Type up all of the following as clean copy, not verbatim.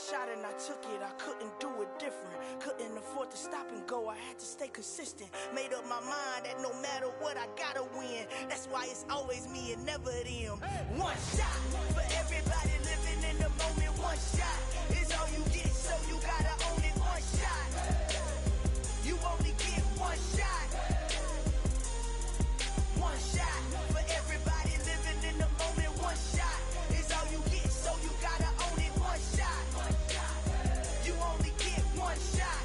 shot and I took it, I couldn't do it different. Couldn't afford to stop and go, I had to stay consistent. Made up my mind that no matter what, I gotta win. That's why it's always me and never them. One shot for everybody living in the moment. One shot is all you get, so you gotta own it. One shot, you only get one shot. One shot for everybody living in the moment. One shot is all you get, so you gotta own it. One shot, you only get one shot.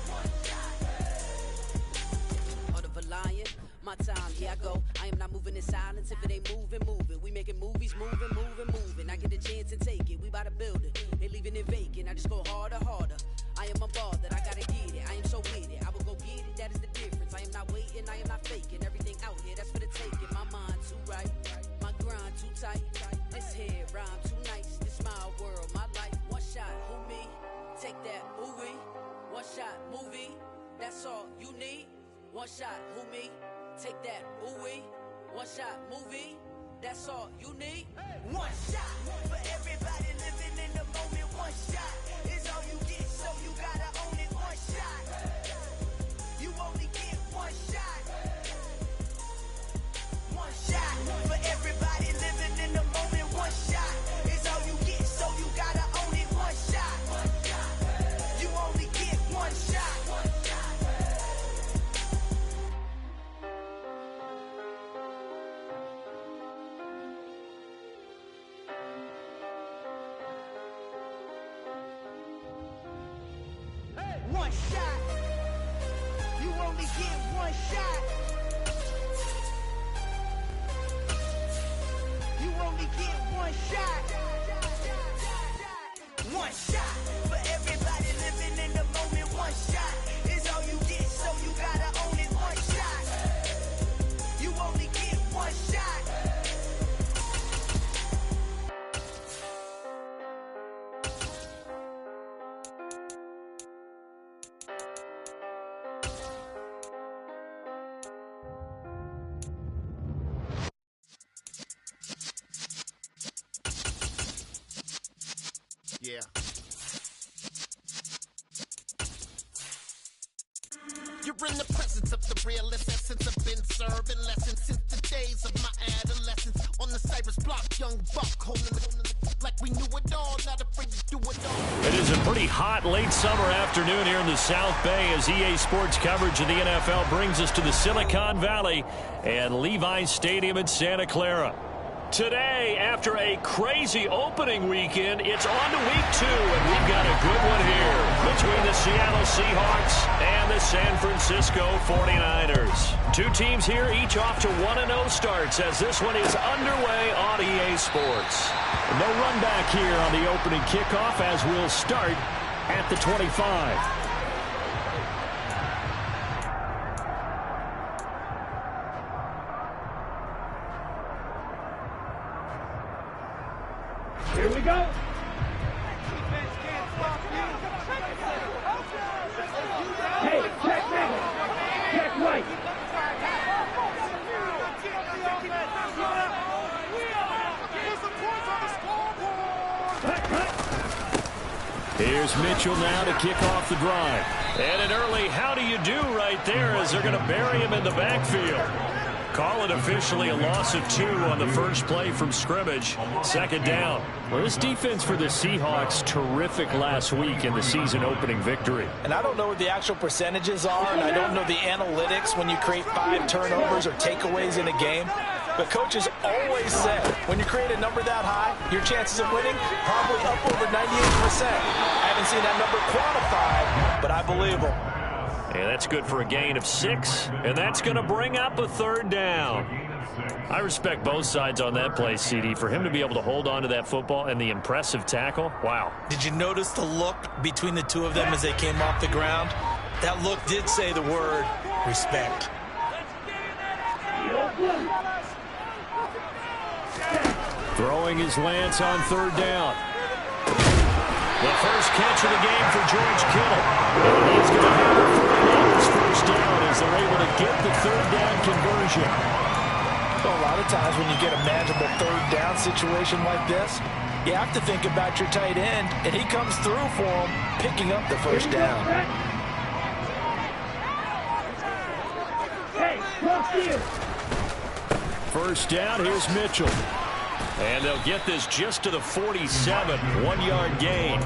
Heart of a lion, my time, here I go. I am not moving in silence. If it ain't moving, moving. We making movies, moving, moving, moving. I get a chance and take it. We bout to build it. They leaving it vacant. I just go harder, harder. I am unbothered. I gotta get it. I am so with it. I will go get it. That is the difference. I am not waiting. I am not faking. Everything out here, that's for the taking. My mind too right. My grind too tight. This head rhyme too nice. This my world, my life. One shot, who me? Take that, movie. One shot, movie. That's all you need. One shot, who me? Take that, ooh-wee. One shot, movie. That's all you need. One shot for everybody living in the moment. One shot is all you get, so you gotta own it. One shot, you only get one shot. One shot for everybody living in the moment. One shot is all you get, so you gotta own it. One shot, you only get one shot. One shot, you only get one shot. You only get one shot. One shot for everybody living in the moment. One shot is all you get, so you gotta own it. One shot, you only get one shot. Yeah. You're in the presence of the realest essence. I've been serving lessons since the days of my adolescence. On the Cypress block, young buck, holding it like we knew it all, not afraid to do it all. It is a pretty hot late summer afternoon here in the South Bay as EA Sports coverage of the NFL brings us to the Silicon Valley and Levi's Stadium in Santa Clara. Today, after a crazy opening weekend, it's on to week 2, and we've got a good one here between the Seattle Seahawks and the San Francisco 49ers. Two teams here, each off to 1-0 starts as this one is underway on EA Sports. No run back here on the opening kickoff as we'll start at the 25. Here we go. Hey, check middle. Check right. Here's Mitchell now to kick off the drive. And an early how do you do right there as they're going to bury him in the backfield. Call it officially a loss of 2 on the first play from scrimmage. Second down. Well, this defense for the Seahawks, terrific last week in the season opening victory. And I don't know what the actual percentages are, and I don't know the analytics when you create 5 turnovers or takeaways in a game. But coaches always said, when you create a number that high, your chances of winning probably up over 98%. I haven't seen that number quantified, but I believe them. And that's good for a gain of 6, and that's going to bring up a third down. I respect both sides on that play, CD. For him to be able to hold on to that football and the impressive tackle, wow. Did you notice the look between the two of them as they came off the ground? That look did say the word respect. Throwing his Lance on third down. The first catch of the game for George Kittle. And he's going to have it for his first down as they're able to get the third down conversion. Well, a lot of of times when you get a manageable third down situation like this, you have to think about your tight end, and he comes through for him, picking up the first down. First down, here's Mitchell. And they'll get this just to the 47, 1-yard gain.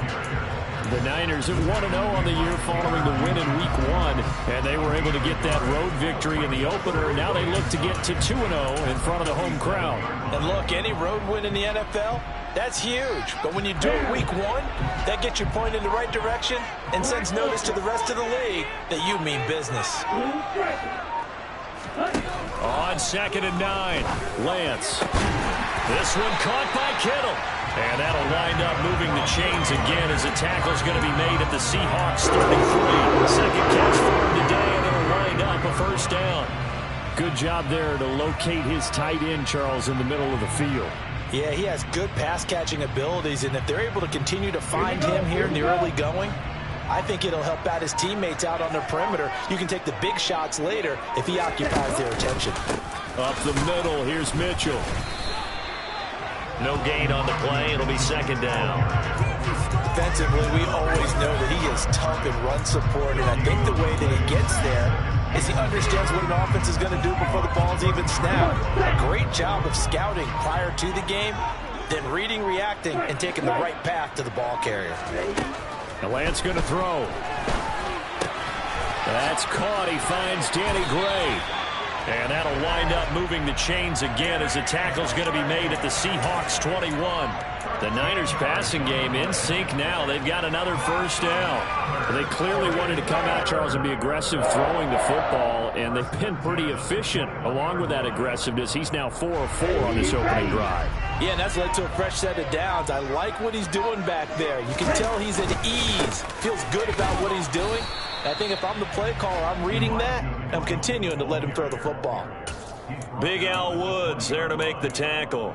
The Niners at 1-0 on the year following the win in Week 1, and they were able to get that road victory in the opener. Now they look to get to 2-0 in front of the home crowd. And look, any road win in the NFL, that's huge. But when you do it Week 1, that gets you pointed in the right direction and sends notice to the rest of the league that you mean business. On 2nd and 9, Lance. This one caught by Kittle. And that'll wind up moving the chains again as a tackle's going to be made at the Seahawks 33. Second catch for him today, and it'll wind up a first down. Good job there to locate his tight end, Charles, in the middle of the field. Yeah, he has good pass-catching abilities, and if they're able to continue to find him here in the early going, I think it'll help out his teammates out on the perimeter. You can take the big shots later if he occupies their attention. Up the middle, here's Mitchell. No gain on the play. It'll be second down. Defensively, we always know that he is tough in run support, and I think the way that he gets there is he understands what an offense is going to do before the ball's even snapped. A great job of scouting prior to the game, then reading, reacting, and taking the right path to the ball carrier. Now Lance going to throw. That's caught. He finds Danny Gray. And that'll wind up moving the chains again as the tackle's going to be made at the Seahawks 21. The Niners passing game in sync now. They've got another first down. They clearly wanted to come out, Charles, and be aggressive throwing the football, and they've been pretty efficient along with that aggressiveness. He's now 4 of 4 on this opening drive. Yeah, and that's led to a fresh set of downs. I like what he's doing back there. You can tell he's at ease. Feels good about what he's doing. I think if I'm the play caller, I'm reading that, and I'm continuing to let him throw the football. Big Al Woods there to make the tackle.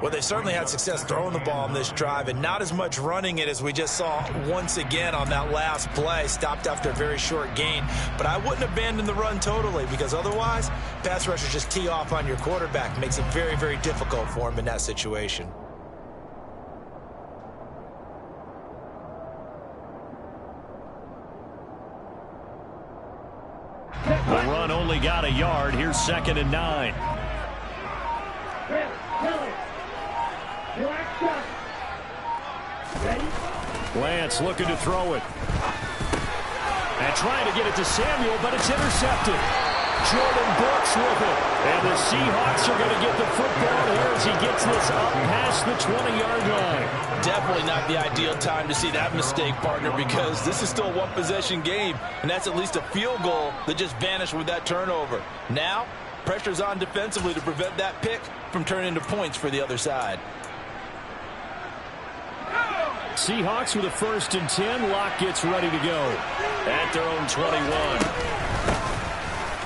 Well, they certainly had success throwing the ball on this drive, and not as much running it as we just saw once again on that last play. Stopped after a very short gain. But I wouldn't abandon the run totally, because otherwise, pass rushers just tee off on your quarterback. Makes it very, very difficult for him in that situation. The run only got a yard. Here's 2nd and 9. Lance looking to throw it. And trying to get it to Samuel, but it's intercepted. Jordan Brooks with it. And the Seahawks are going to get the football here as he gets this up past the 20-yard line. Definitely not the ideal time to see that mistake, partner, because this is still a one-possession game, and that's at least a field goal that just vanished with that turnover. Now, pressure's on defensively to prevent that pick from turning into points for the other side. Seahawks with a 1st and 10. Locke gets ready to go at their own 21.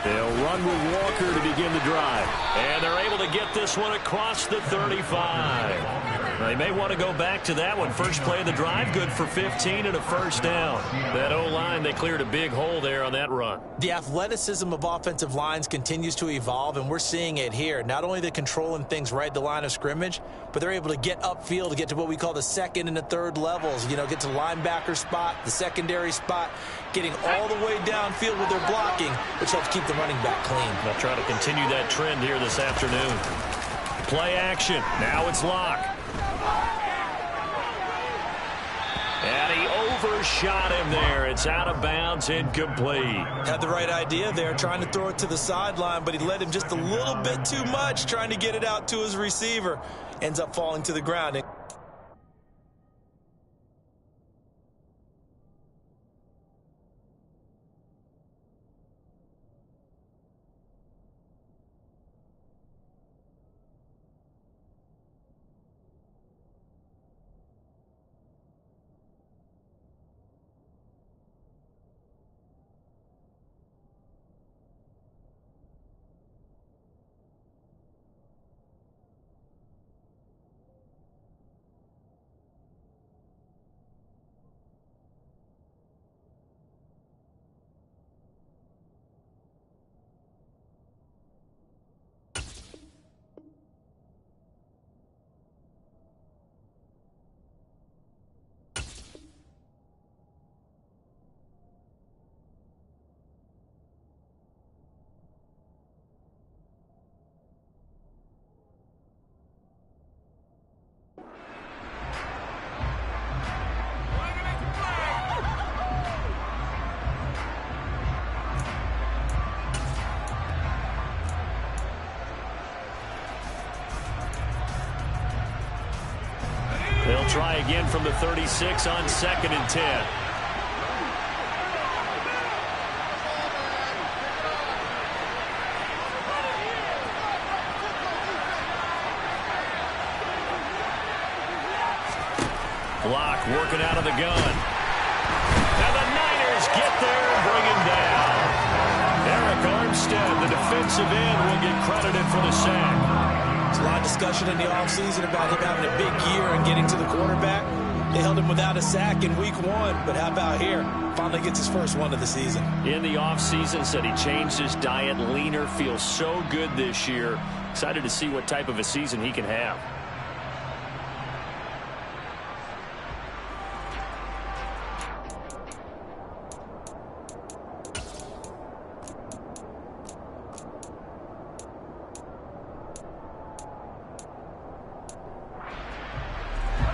They'll run with Walker to begin the drive. And they're able to get this one across the 35. They may want to go back to that one. First play of the drive, good for 15 and a first down. That O-line, they cleared a big hole there on that run. The athleticism of offensive lines continues to evolve, and we're seeing it here. Not only the controlling things right at the line of scrimmage, but they're able to get upfield to get to what we call the 2nd and the 3rd levels. You know, get to the linebacker spot, the secondary spot, getting all the way downfield with their blocking, which helps keep the running back clean. They'll try to continue that trend here this afternoon. Play action. Now it's Locke. And he overshot him there. It's out of bounds, incomplete. Had the right idea there, trying to throw it to the sideline, but he led him just a little bit too much, trying to get it out to his receiver. Ends up falling to the ground. try again from the 36 on 2nd and 10. Block working out of the gun. And the Niners get there and bring him down. Eric Armstead, the defensive end, will get credited for the sack. There's a lot of discussion in the offseason about him having a big year and getting to the quarterback. They held him without a sack in week 1, but how about here? Finally gets his first one of the season. In the offseason, said he changed his diet, leaner, feels so good this year. Excited to see what type of a season he can have.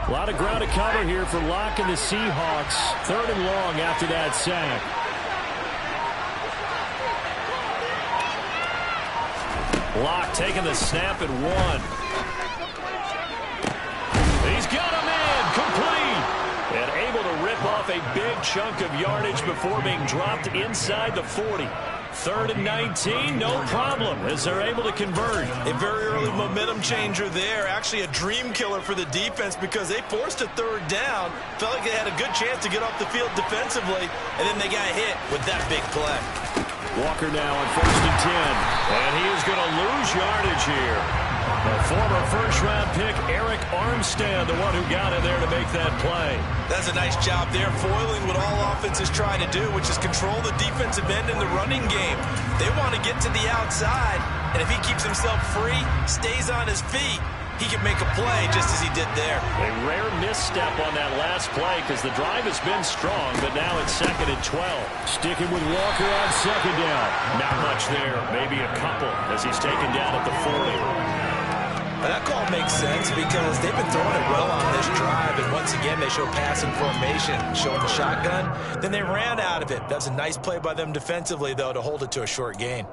A lot of ground to cover here for Locke and the Seahawks. 3rd and long after that sack. Locke taking the snap at 1. He's got him in, complete. And able to rip off a big chunk of yardage before being dropped inside the 40. 3rd and 19, no problem, as they're able to convert. A very early momentum changer there. Actually a dream killer for the defense because they forced a 3rd down. Felt like they had a good chance to get off the field defensively, and then they got hit with that big play. Walker now on 1st and 10. And he is going to lose yardage here. The former first-round pick, Eric Armstead, the one who got in there to make that play. That's a nice job there, foiling what all offenses try to do, which is control the defensive end in the running game. They want to get to the outside, and if he keeps himself free, stays on his feet, he can make a play just as he did there. A rare misstep on that last play because the drive has been strong, but now it's 2nd and 12. Sticking with Walker on 2nd down. Not much there, maybe a couple as he's taken down at the 40. Now that call makes sense because they've been throwing it well on this drive, and once again they show passing formation, showing the shotgun. Then they ran out of it. That's a nice play by them defensively, though, to hold it to a short gain.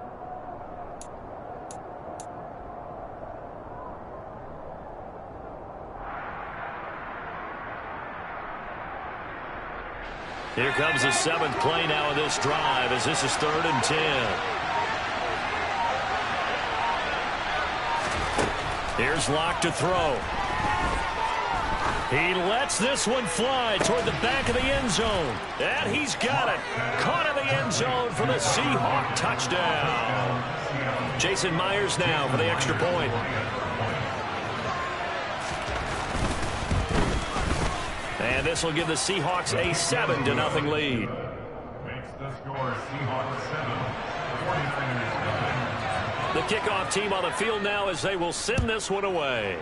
Here comes the 7th play now of this drive as this is 3rd and 10. Here's Locke to throw. He lets this one fly toward the back of the end zone. And he's got it. Caught in the end zone for the Seahawk touchdown. Jason Myers now for the extra point. And this will give the Seahawks a 7-0 lead. Makes the score Seahawks 7, 49ers 9. The kickoff team on the field now as they will send this one away.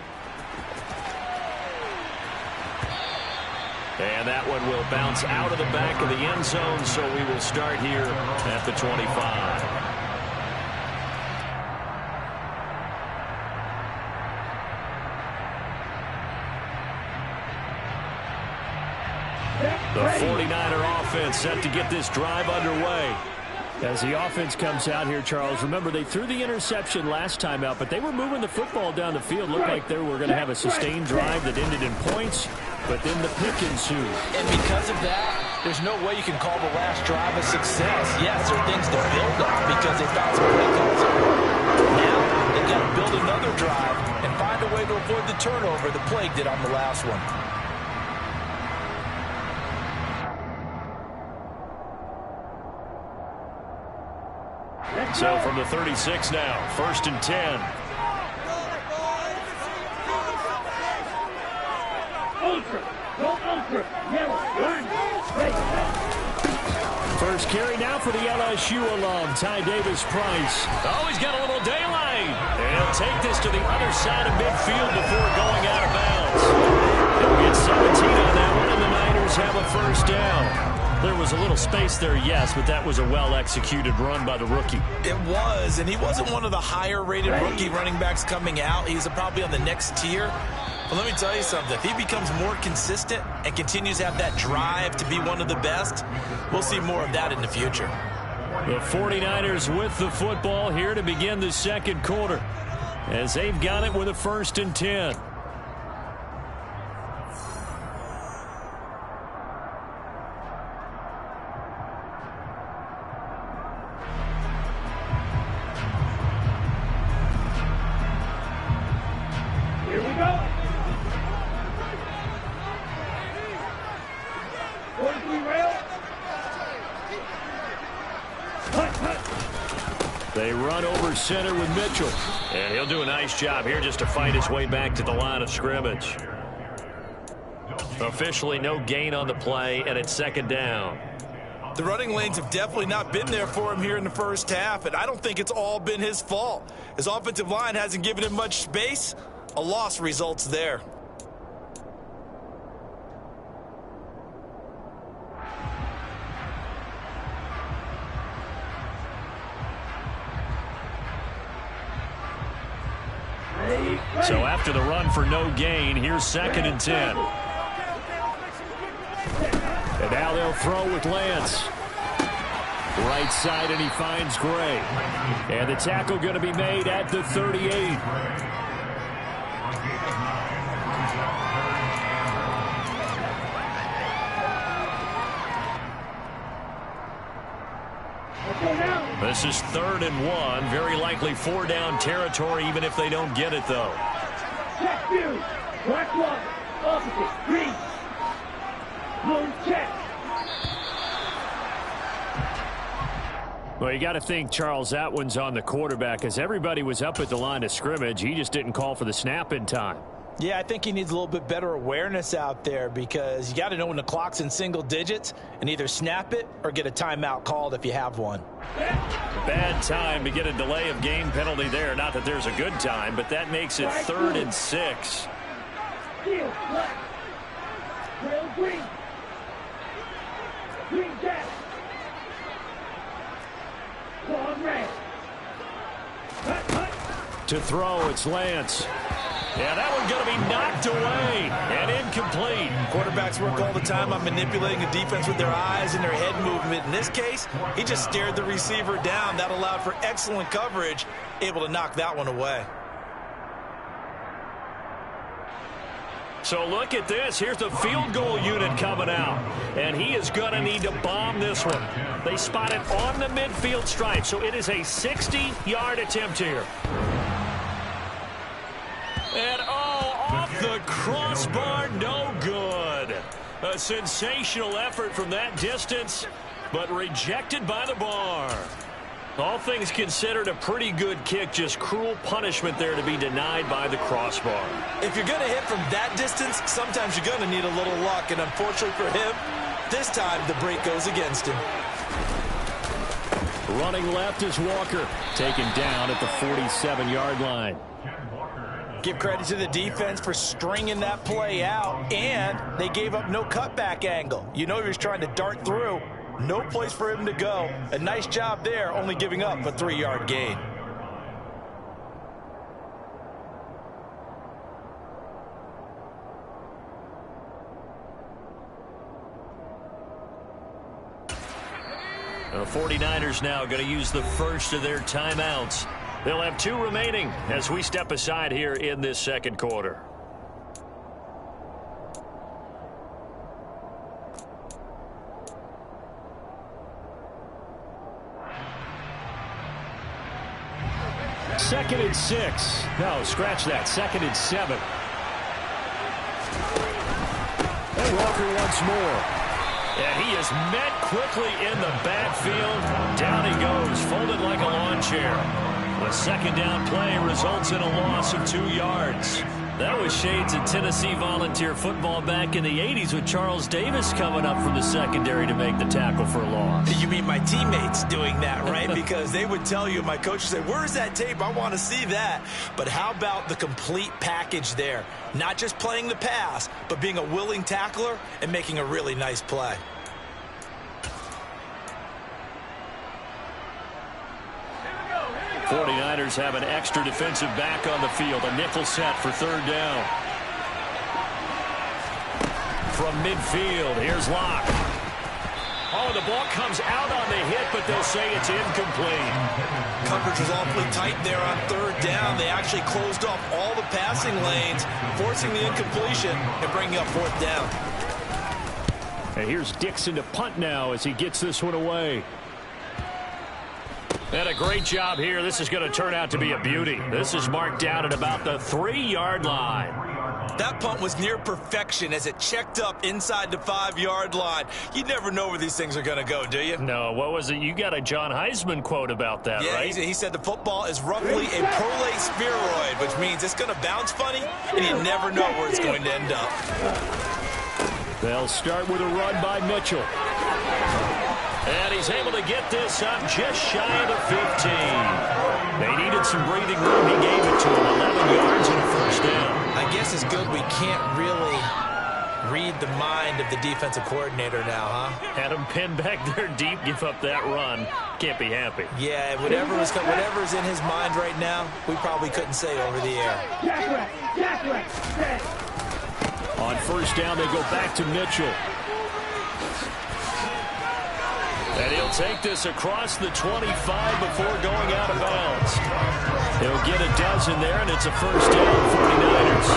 And that one will bounce out of the back of the end zone, so we will start here at the 25. The 49er offense set to get this drive underway. As the offense comes out here, Charles, remember they threw the interception last time out, but they were moving the football down the field. Looked like they were going to have a sustained drive that ended in points, but then the pick ensued. And because of that, there's no way you can call the last drive a success. Yes, there are things to build on because they found some play calls that worked. Now they've got to build another drive and find a way to avoid the turnover the Plague did on the last one. So from the 36 now, 1st and 10. First carry now for the LSU alum, Ty Davis-Price. Oh, he's got a little daylight. And he'll take this to the other side of midfield before going out of bounds. He'll get 17 on that one, and the Niners have a first down. There was a little space there, yes, but that was a well-executed run by the rookie. It was, and he wasn't one of the higher-rated rookie running backs coming out. He's probably on the next tier. But let me tell you something. If he becomes more consistent and continues to have that drive to be one of the best, we'll see more of that in the future. The 49ers with the football here to begin the second quarter as they've got it with a 1st and 10. Here we go. 43 rail. They run over center with Mitchell. And he'll do a nice job here just to fight his way back to the line of scrimmage. Officially no gain on the play, and it's second down. The running lanes have definitely not been there for him here in the first half, and I don't think it's all been his fault. His offensive line hasn't given him much space. A loss results there. So after the run for no gain, here's second and 10. And now they'll throw with Lance. Right side, and he finds Gray. And the tackle going to be made at the 38. This is 3rd and 1. Very likely 4-down territory, even if they don't get it, though. Check view. Black one. Opposite. Green. Blue check. Well, you got to think, Charles, that one's on the quarterback, as everybody was up at the line of scrimmage. He just didn't call for the snap in time. Yeah, I think he needs a little bit better awareness out there, because you got to know when the clock's in single digits and either snap it or get a timeout called if you have one. Bad time to get a delay of game penalty there. Not that there's a good time, but that makes it 3rd and 6. Steel black. Rail green. Green jack. Long red. To throw, it's Lance. Yeah, that one's going to be knocked away and incomplete. Quarterbacks work all the time on manipulating a defense with their eyes and their head movement. In this case, he just stared the receiver down. That allowed for excellent coverage, able to knock that one away. So look at this. Here's the field goal unit coming out. And he is going to need to bomb this one. They spot it on the midfield stripe. So it is a 60-yard attempt here. And, off the crossbar, no good. A sensational effort from that distance, but rejected by the bar. All things considered, a pretty good kick, just cruel punishment there to be denied by the crossbar. If you're going to hit from that distance, sometimes you're going to need a little luck, and unfortunately for him, this time the break goes against him. Running left is Walker, taken down at the 47-yard line. Give credit to the defense for stringing that play out, and they gave up no cutback angle. You know he was trying to dart through. No place for him to go. A nice job there, only giving up a 3-yard gain. The 49ers now going to use the first of their timeouts. They'll have 2 remaining as we step aside here in this second quarter. Second and 6. No, scratch that. 2nd and 7. And Walker once more. And he is met quickly in the backfield. Down he goes, folded like a lawn chair. The second down play results in a loss of 2 yards. That was shades of Tennessee volunteer football back in the 80s with Charles Davis coming up from the secondary to make the tackle for a loss. You mean my teammates doing that, right? Because they would tell you, my coach would say, where's that tape? I want to see that. But how about the complete package there? Not just playing the pass, but being a willing tackler and making a really nice play. '49ers have an extra defensive back on the field. A nickel set for 3rd down. From midfield, here's Locke. Oh, the ball comes out on the hit, but they'll say it's incomplete. Coverage was awfully tight there on 3rd down. They actually closed off all the passing lanes, forcing the incompletion and bringing up 4th down. And here's Dixon to punt now as he gets this one away. And a great job here. This is going to turn out to be a beauty. This is marked down at about the 3-yard line. That punt was near perfection as it checked up inside the 5-yard line. You never know where these things are going to go, do you? No, what was it? You got a John Heisman quote about that, right? Yeah, he said the football is roughly a prolate spheroid, which means it's going to bounce funny, and you never know where it's going to end up. They'll start with a run by Mitchell. And he's able to get this up just shy of the 15. They needed some breathing room. He gave it to him. 11 yards and a first down. I guess it's good we can't really read the mind of the defensive coordinator now, huh? Had him pinned back there deep, give up that run. Can't be happy. Yeah, whatever's in his mind right now, we probably couldn't say over the air. On first down, they go back to Mitchell. And he'll take this across the 25 before going out of bounds. He'll get a dozen there, and it's a first down, 49ers.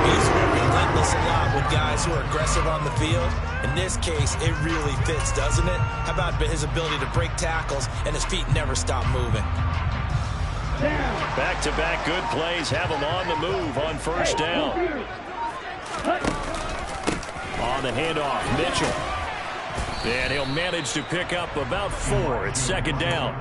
He's relentless a lot with guys who are aggressive on the field. In this case, it really fits, doesn't it? How about his ability to break tackles, and his feet never stop moving? Back-to-back good plays have him on the move on first down. On the handoff, Mitchell. And he'll manage to pick up about 4 at second down.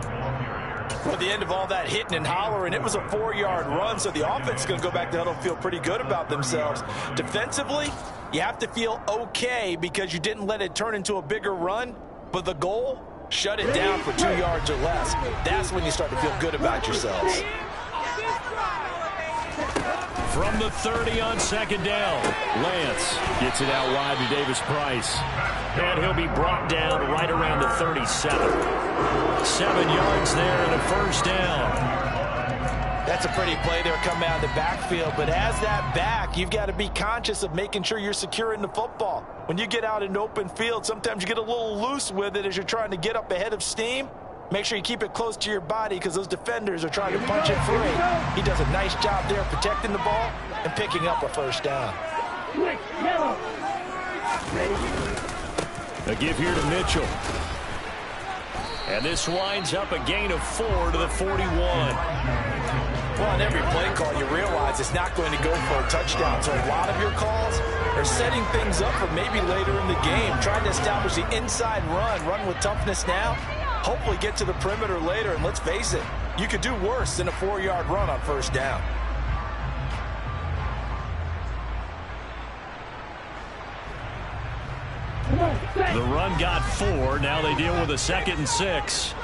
At the end of all that hitting and hollering, it was a 4-yard run, so the offense is going to go back to huddle and feel pretty good about themselves. Defensively, you have to feel okay because you didn't let it turn into a bigger run, but the goal, shut it down for 2 yards or less. That's when you start to feel good about yourselves. From the 30 on second down, Lance gets it out wide to Davis-Price. And he'll be brought down right around the 37. 7 yards there and a first down. That's a pretty play there coming out of the backfield, but as that back, you've got to be conscious of making sure you're securing the football. When you get out in open field, sometimes you get a little loose with it as you're trying to get up ahead of steam. Make sure you keep it close to your body because those defenders are trying to punch it free. He does a nice job there protecting the ball and picking up a first down. A give here to Mitchell. And this winds up a gain of 4 to the 41. Well, on every play call, you realize it's not going to go for a touchdown. So a lot of your calls are setting things up for maybe later in the game, trying to establish the inside run with toughness now, hopefully get to the perimeter later. And let's face it, you could do worse than a 4-yard run on first down. The run got 4. Now they deal with a 2nd and 6.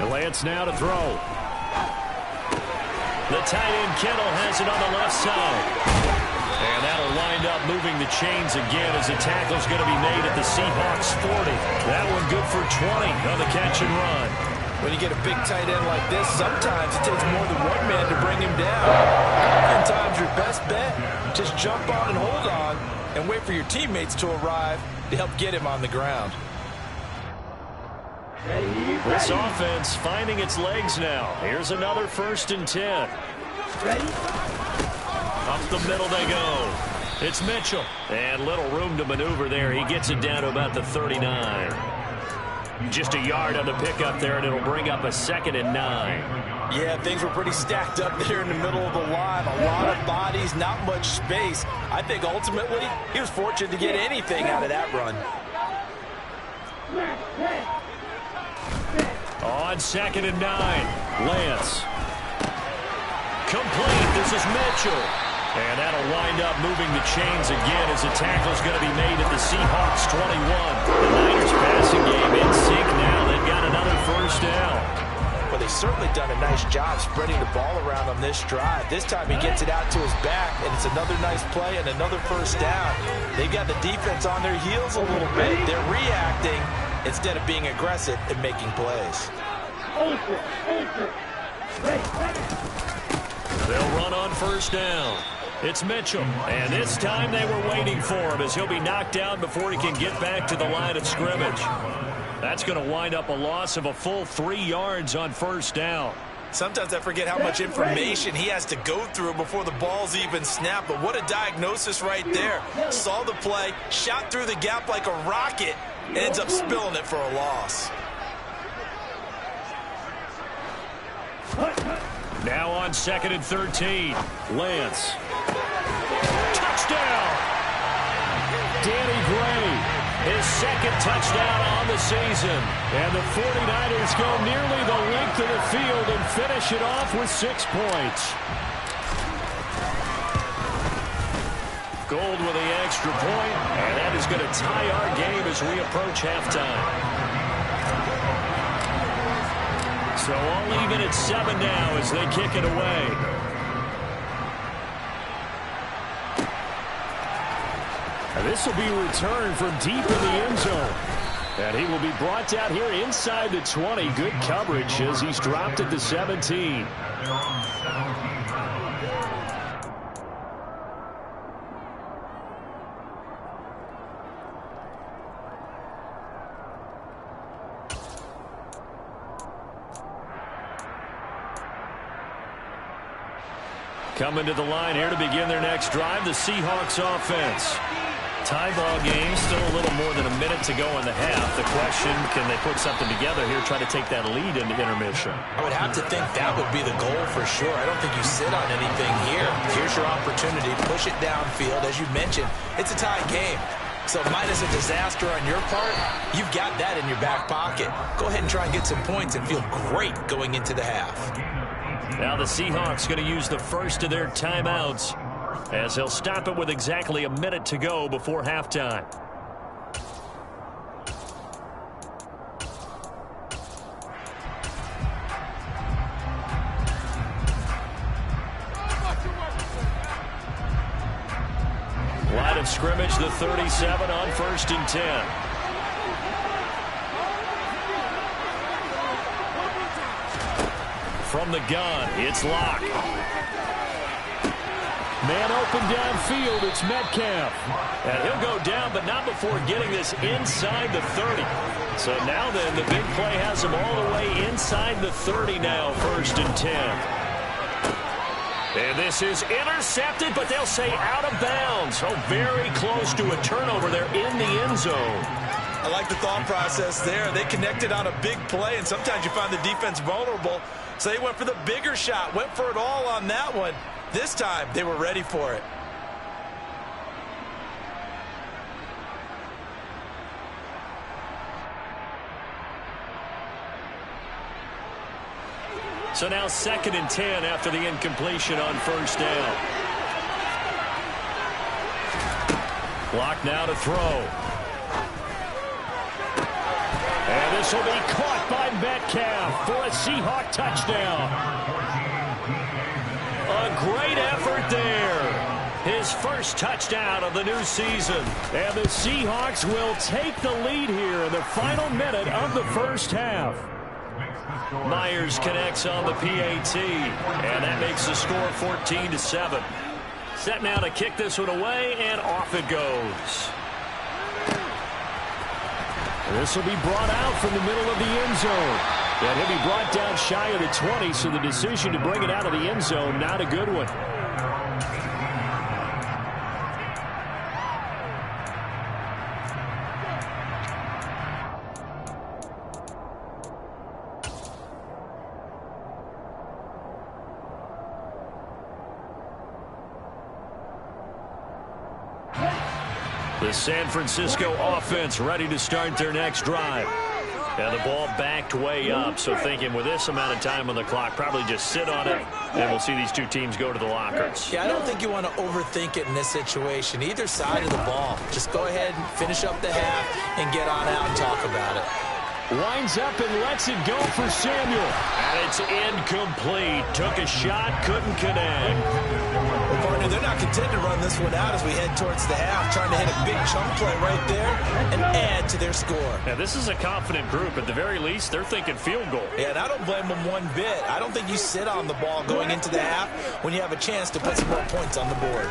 Lance now to throw. The tight end Kittle has it on the left side. And that'll wind up moving the chains again as the tackle's going to be made at the Seahawks 40. That one good for 20 on the catch and run. When you get a big tight end like this, sometimes it takes more than one man to bring him down. Oftentimes your best bet, just jump on and hold on and wait for your teammates to arrive to help get him on the ground. This offense finding its legs now. Here's another 1st and 10. Up the middle they go. It's Mitchell. And little room to maneuver there. He gets it down to about the 39. Just a yard on the pickup there, and it'll bring up a 2nd and 9. Yeah, things were pretty stacked up there in the middle of the line. A lot of bodies, not much space. I think ultimately he was fortunate to get anything out of that run. On 2nd and 9, Lance. Complete. This is Mitchell. And that'll wind up moving the chains again as the tackle's going to be made at the Seahawks 21. The Niners passing game in sync now. They've got another first down. Well, they've certainly done a nice job spreading the ball around on this drive. This time he gets it out to his back, and it's another nice play and another first down. They've got the defense on their heels a little bit. They're reacting instead of being aggressive and making plays. They'll run on first down. It's Mitchell, and this time they were waiting for him as he'll be knocked down before he can get back to the line of scrimmage. That's going to wind up a loss of a full 3 yards on first down. Sometimes I forget how much information he has to go through before the ball's even snapped, but what a diagnosis right there. Saw the play, shot through the gap like a rocket, ends up spilling it for a loss. Now on 2nd and 13. Lance. Touchdown! Danny Gray, his second touchdown on the season. And the 49ers go nearly the length of the field and finish it off with 6 points. Gold with the extra point, and that is going to tie our game as we approach halftime. So all even at 7 now as they kick it away. And this will be returned from deep in the end zone. And he will be brought down here inside the 20. Good coverage as he's dropped at the 17. Coming to the line here to begin their next drive, the Seahawks offense. Tie ball game, still a little more than a minute to go in the half. The question, can they put something together here, try to take that lead into intermission? I would have to think that would be the goal for sure. I don't think you sit on anything here. Here's your opportunity. Push it downfield. As you mentioned, it's a tie game. So minus a disaster on your part, you've got that in your back pocket. Go ahead and try and get some points and feel great going into the half. Now the Seahawks going to use the first of their timeouts as they'll stop it with exactly a minute to go before halftime. Line of scrimmage, the 37 on 1st and 10. From the gun, it's Locke. Man open downfield, it's Metcalf. And he'll go down, but not before getting this inside the 30. So now then, the big play has him all the way inside the 30 now, 1st and 10. And this is intercepted, but they'll say out of bounds. Oh, very close to a turnover there in the end zone. I like the thought process there. They connected on a big play, and sometimes you find the defense vulnerable. So they went for the bigger shot, went for it all on that one. This time, they were ready for it. So now 2nd and 10 after the incompletion on 1st down. Clock now to throw. And this will be caught by Metcalf for a Seahawk touchdown. A great effort there. His first touchdown of the new season. And the Seahawks will take the lead here in the final minute of the first half. Myers connects on the PAT, and that makes the score 14-7. Set now to kick this one away, and off it goes. This will be brought out from the middle of the end zone. And he'll be brought down shy of the 20, so the decision to bring it out of the end zone, not a good one. The San Francisco offense ready to start their next drive. And the ball backed way up, so thinking with this amount of time on the clock, probably just sit on it, and we'll see these two teams go to the lockers. Yeah, I don't think you want to overthink it in this situation. Either side of the ball. Just go ahead and finish up the half and get on out and talk about it. Winds up and lets it go for Samuel. And it's incomplete. Took a shot, couldn't connect. Well, partner, they're not content to run this one out as we head towards the half, trying to hit a big chunk play right there and add to their score. Now, this is a confident group. At the very least, they're thinking field goal. Yeah, and I don't blame them one bit. I don't think you sit on the ball going into the half when you have a chance to put some more points on the board.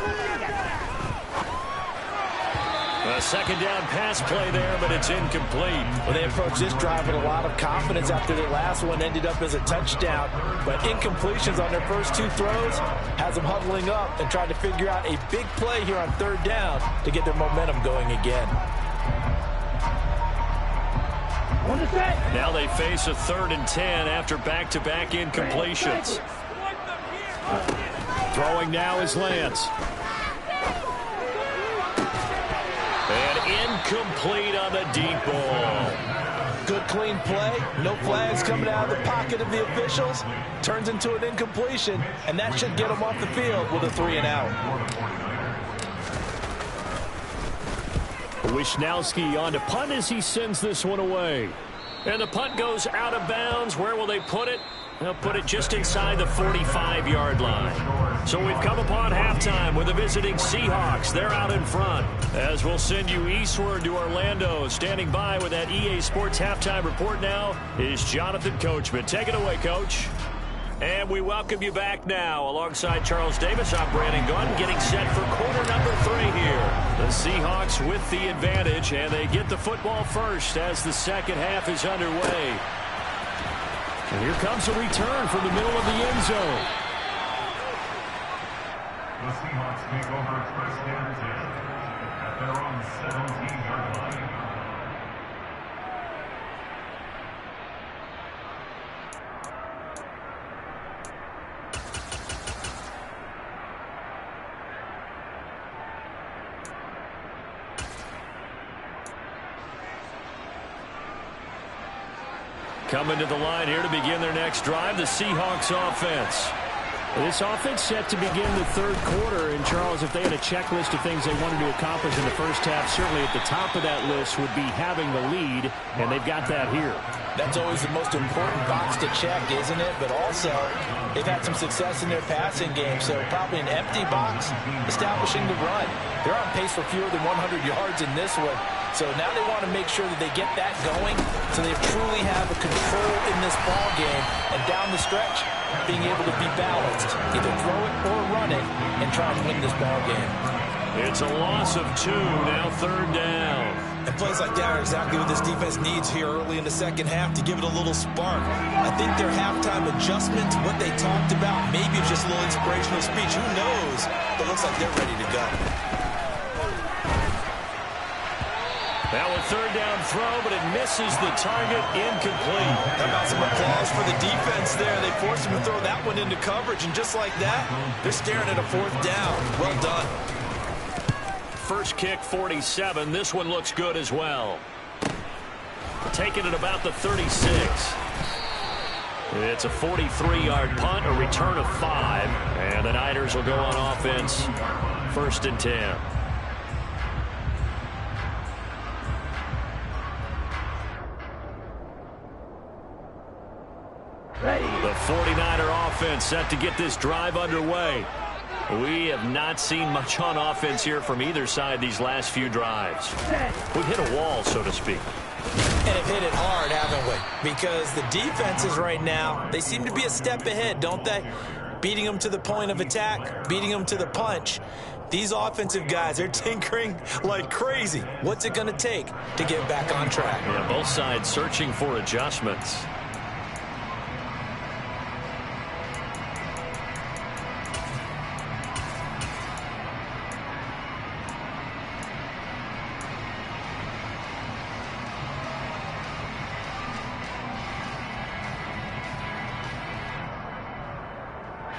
A second down pass play there, but it's incomplete. Well, they approached this drive with a lot of confidence after the last one ended up as a touchdown. But incompletions on their first two throws has them huddling up and trying to figure out a big play here on 3rd down to get their momentum going again. On the set. Now they face a 3rd and 10 after back-to-back incompletions. Throwing now is Lance. And incomplete on the deep ball. Good clean play. No flags coming out of the pocket of the officials. Turns into an incompletion, and that should get them off the field with a 3 and out. Wisnowski on to punt as he sends this one away. And the punt goes out of bounds. Where will they put it? They'll put it just inside the 45-yard line. So we've come upon halftime with the visiting Seahawks. They're out in front. As we'll send you eastward to Orlando. Standing by with that EA Sports halftime report now is Jonathan Coachman. Take it away, Coach. And we welcome you back now. Alongside Charles Davis, I'm Brandon Gunn, getting set for quarter number 3 here. The Seahawks with the advantage, and they get the football first as the second half is underway. And here comes a return from the middle of the end zone. The Seahawks take over 1st and 10 at their own 17-yard line. Coming to the line here to begin their next drive, the Seahawks offense. This offense set to begin the 3rd quarter. And, Charles, if they had a checklist of things they wanted to accomplish in the first half, certainly at the top of that list would be having the lead, and they've got that here. That's always the most important box to check, isn't it? But also, they've had some success in their passing game, so probably an empty box establishing the run. They're on pace for fewer than 100 yards in this one. So now they want to make sure that they get that going so they truly have a control in this ball game. And down the stretch, being able to be balanced, either throw it or run it, and try and win this ball game. It's a loss of 2, now 3rd down. And plays like that are exactly what this defense needs here early in the second half to give it a little spark. I think their halftime adjustment, what they talked about, maybe it's just a little inspirational speech. Who knows? But it looks like they're ready to go. Now a 3rd down throw, but it misses the target, incomplete. How about some applause for the defense there? They forced him to throw that one into coverage, and just like that, they're staring at a 4th down. Well done. First kick, 47. This one looks good as well. Taking it about the 36. It's a 43-yard punt, a return of 5. And the Niners will go on offense, 1st and 10. The 49er offense set to get this drive underway. We have not seen much on offense here from either side these last few drives. We've hit a wall, so to speak. And have hit it hard, haven't we? Because the defenses right now, they seem to be a step ahead, don't they? Beating them to the point of attack, beating them to the punch. These offensive guys, they're tinkering like crazy. What's it going to take to get back on track? Yeah, both sides searching for adjustments.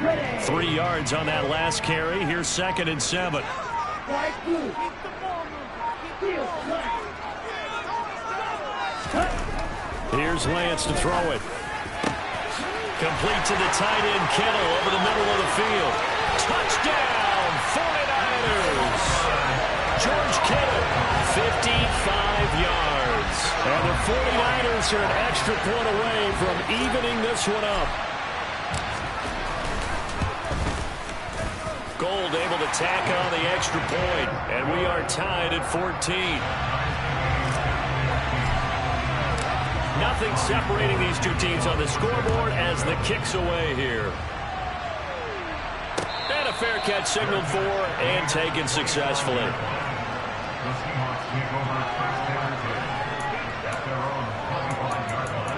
Ready. 3 yards on that last carry. Here's 2nd and 7. Right through. Field left. Here's Lance to throw it. Complete to the tight end, Kittle, over the middle of the field. Touchdown, 49ers. George Kittle, 55 yards. And the 49ers are an extra point away from evening this one up. Gold able to tack on the extra point, and we are tied at 14. Nothing separating these two teams on the scoreboard as the kick's away here. And a fair catch signaled for and taken successfully. The Seahawks take over 1st and 10 at their own 21-yard line.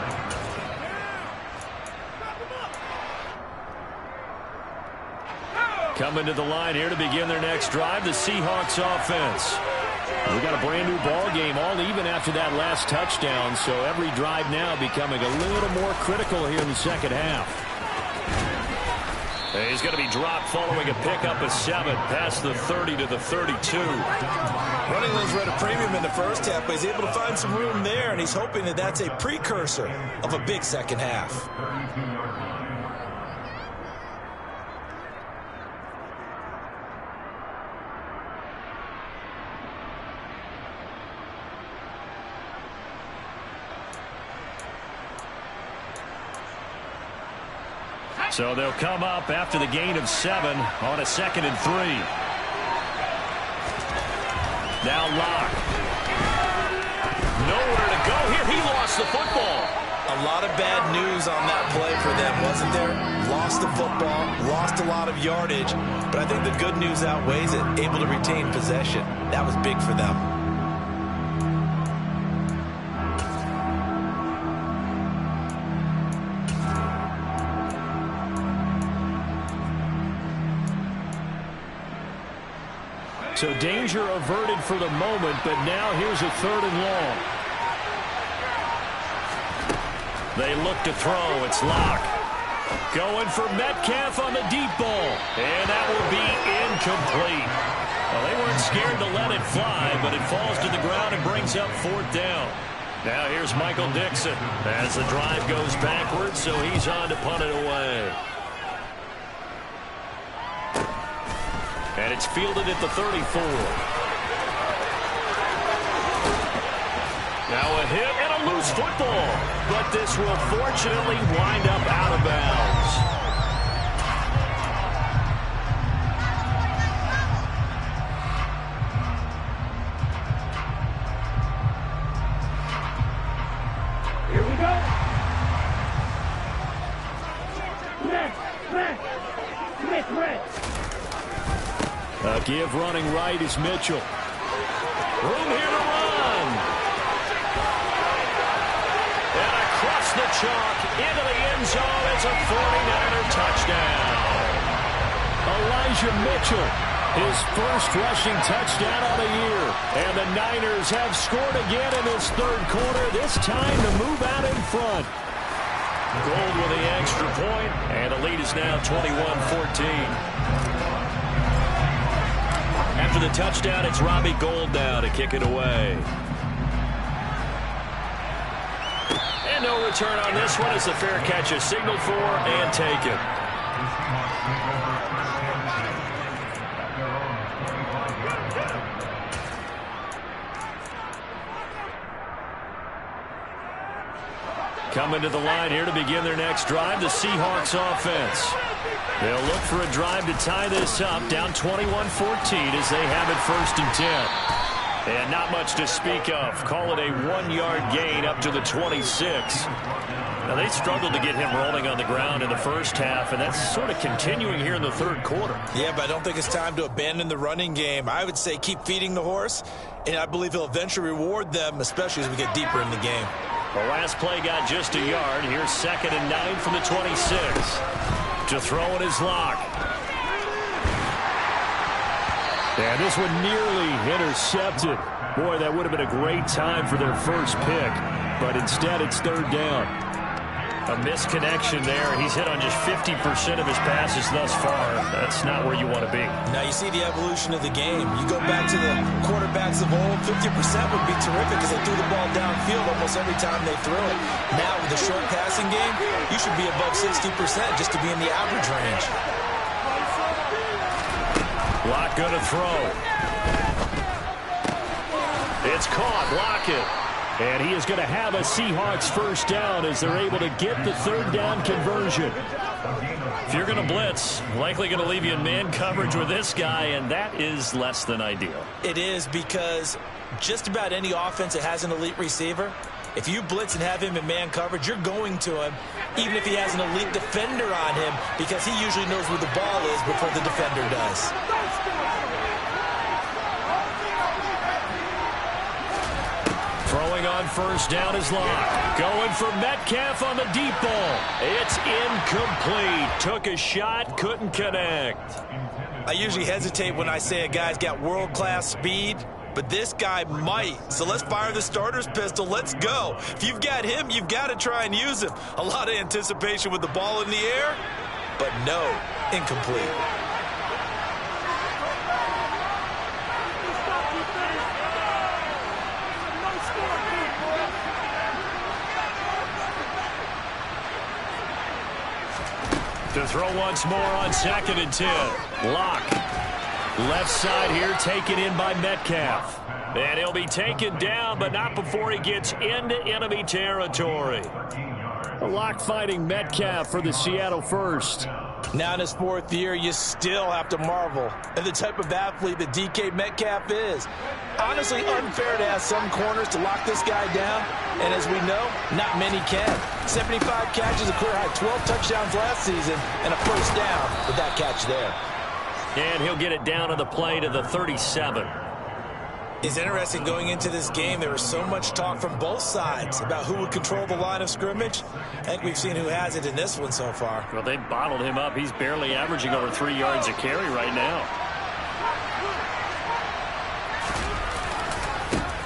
Coming to the line here to begin their next drive, the Seahawks offense. We got a brand new ball game, all even after that last touchdown. So every drive now becoming a little more critical here in the second half. He's going to be dropped following a pickup of 7 past the 30 to the 32. Running lanes were at a premium in the first half, but he's able to find some room there, and he's hoping that that's a precursor of a big second half. So they'll come up after the gain of 7 on a 2nd and 3. Now Locke. Nowhere to go here. He lost the football. A lot of bad news on that play for them, wasn't there? Lost the football, lost a lot of yardage, but I think the good news outweighs it. Able to retain possession. That was big for them. So danger averted for the moment, but now here's a 3rd and long. They look to throw. It's Locke. Going for Metcalf on the deep ball. And that will be incomplete. Well, they weren't scared to let it fly, but it falls to the ground and brings up 4th down. Now here's Michael Dixon as the drive goes backwards, so he's on to punt it away. And it's fielded at the 34. Now a hit and a loose football. But this will fortunately wind up out of bounds. Here we go. Smith, red. A give running right is Mitchell. Room here to run. And across the chalk into the end zone. It's a 49er touchdown. Elijah Mitchell, his first rushing touchdown of the year. And the Niners have scored again in this 3rd quarter, this time to move out in front. Gold with the extra point, and the lead is now 21-14. After the touchdown, it's Robbie Gould now to kick it away. And no return on this one as the fair catch is signaled for and taken. Coming to the line here to begin their next drive, the Seahawks offense. They'll look for a drive to tie this up, down 21-14 as they have it 1st and 10. And not much to speak of. Call it a 1-yard gain up to the 26. Now, they struggled to get him rolling on the ground in the first half, and that's sort of continuing here in the 3rd quarter. Yeah, but I don't think it's time to abandon the running game. I would say keep feeding the horse, and I believe he'll eventually reward them, especially as we get deeper in the game. The last play got just a yard. Here's 2nd and 9 from the 26. To throw it is Locke. And this one nearly intercepted. Boy, that would have been a great time for their first pick. But instead, it's 3rd down. A misconnection there. He's hit on just 50% of his passes thus far. That's not where you want to be. Now you see the evolution of the game. You go back to the quarterbacks of old, 50% would be terrific because they threw the ball downfield almost every time they threw it. Now with the short passing game, you should be above 60% just to be in the average range. Locke going to throw. It's caught. Lockett. And he is going to have a Seahawks 1st down as they're able to get the 3rd down conversion. If you're going to blitz, likely going to leave you in man coverage with this guy, and that is less than ideal. It is because just about any offense that has an elite receiver, if you blitz and have him in man coverage, you're going to him, even if he has an elite defender on him, because he usually knows where the ball is before the defender does. Throwing on 1st down is Locke. Going for Metcalf on the deep ball. It's incomplete. Took a shot, couldn't connect. I usually hesitate when I say a guy's got world-class speed, but this guy might. So let's fire the starter's pistol. Let's go. If you've got him, you've got to try and use him. A lot of anticipation with the ball in the air, but no, incomplete. To throw once more on 2nd and 10. Locke. Left side here taken in by Metcalf. And he'll be taken down, but not before he gets into enemy territory. Locke fighting Metcalf for the Seattle first. Now in his 4th year, you still have to marvel at the type of athlete that DK Metcalf is. Honestly, unfair to ask some corners to lock this guy down, and as we know, not many can. 75 catches, a career high 12 touchdowns last season, and a first down with that catch there. And he'll get it down to the play to the 37. It's interesting going into this game. There was so much talk from both sides about who would control the line of scrimmage. I think we've seen who has it in this one so far. Well, they bottled him up. He's barely averaging over 3 yards a carry right now.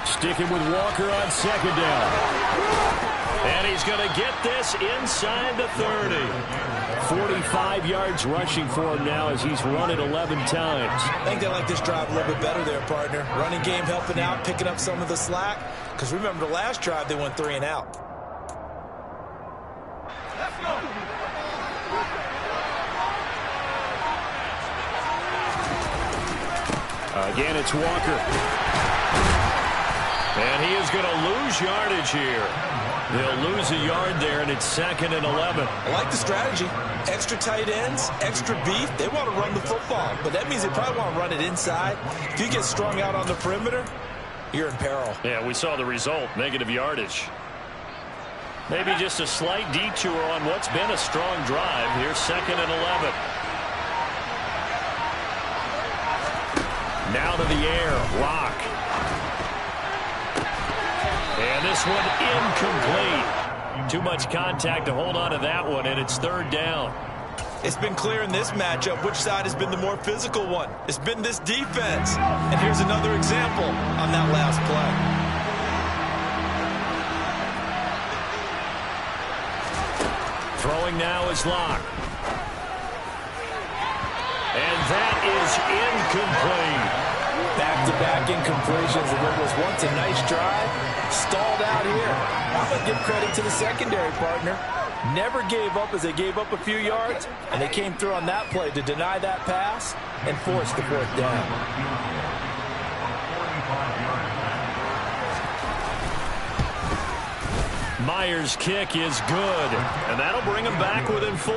Sticking with Walker on 2nd down. And he's going to get this inside the 30. 45 yards rushing for him now as he's run it 11 times. I think they like this drive a little bit better there, partner. Running game helping out, picking up some of the slack. Because remember the last drive, they went 3 and out. Let's go. Again, it's Walker. And he is going to lose yardage here. They'll lose a yard there, and it's 2nd and 11. I like the strategy. Extra tight ends, extra beef. They want to run the football, but that means they probably want to run it inside. If you get strung out on the perimeter, you're in peril. Yeah, we saw the result, negative yardage. Maybe just a slight detour on what's been a strong drive. Here's 2nd and 11. Now to the air, Locke. And this one incomplete. Too much contact to hold on to that one, and it's 3rd down. It's been clear in this matchup which side has been the more physical one. It's been this defense. And here's another example on that last play. Throwing now is Locke. And that is incomplete. Back-to-back incompletions, and what was once a nice drive, stalled out here. I'm going to give credit to the secondary, partner. Never gave up as they gave up a few yards, and they came through on that play to deny that pass and force the 4th down. Myers' kick is good, and that'll bring him back within 4.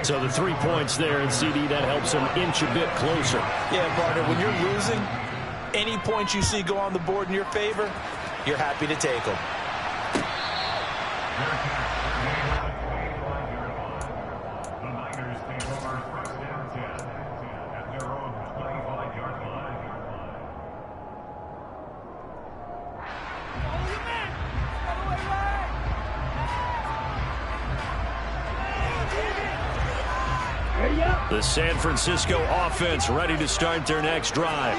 So the 3 points there in CD, that helps him inch a bit closer. Yeah, partner, when you're losing, any points you see go on the board in your favor, you're happy to take them. The Niners take over 1st and 10 at their own 25-yard line. The San Francisco offense ready to start their next drive.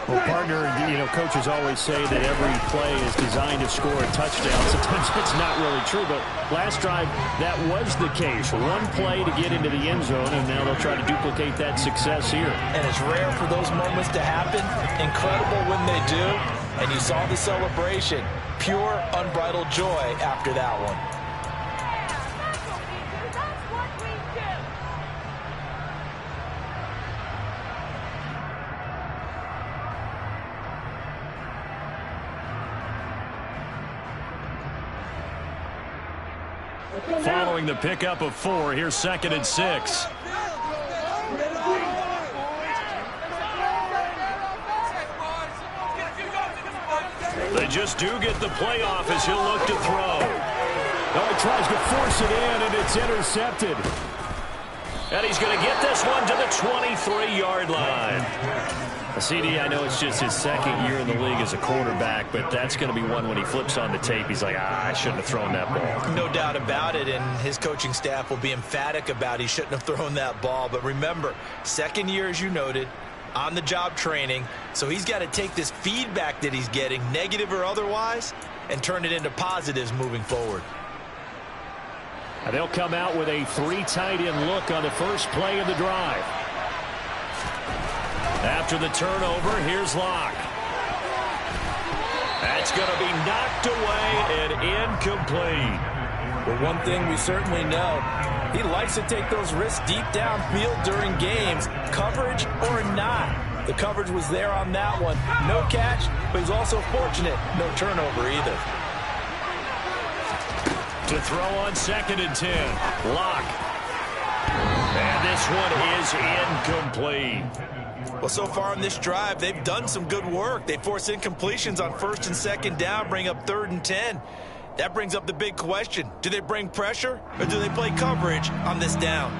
Well, partner, you know, coaches always say that every play is designed to score a touchdown. Sometimes it's not really true, but last drive, that was the case. One play to get into the end zone, and now they'll try to duplicate that success here. And it's rare for those moments to happen. Incredible when they do. And you saw the celebration. Pure, unbridled joy after that one. Following the pickup of 4, here's 2nd and 6. They just do get the playoff as he'll look to throw. Oh, he tries to force it in, and it's intercepted. And he's going to get this one to the 23-yard line. CD, I know it's just his 2nd year in the league as a quarterback, but that's going to be one when he flips on the tape. He's like, I shouldn't have thrown that ball. No doubt about it, and his coaching staff will be emphatic about he shouldn't have thrown that ball. But remember, 2nd year, as you noted, on-the-job training, so he's got to take this feedback that he's getting, negative or otherwise, and turn it into positives moving forward. And they'll come out with a 3 tight end look on the first play of the drive. After the turnover, here's Locke. That's going to be knocked away and incomplete. Well, one thing we certainly know, he likes to take those risks deep downfield during games, coverage or not. The coverage was there on that one. No catch, but he's also fortunate. No turnover either. To throw on 2nd and 10. Locke. And this one is incomplete. Well, so far in this drive, they've done some good work. They force incompletions on 1st and 2nd down, bring up 3rd and 10. That brings up the big question. Do they bring pressure or do they play coverage on this down?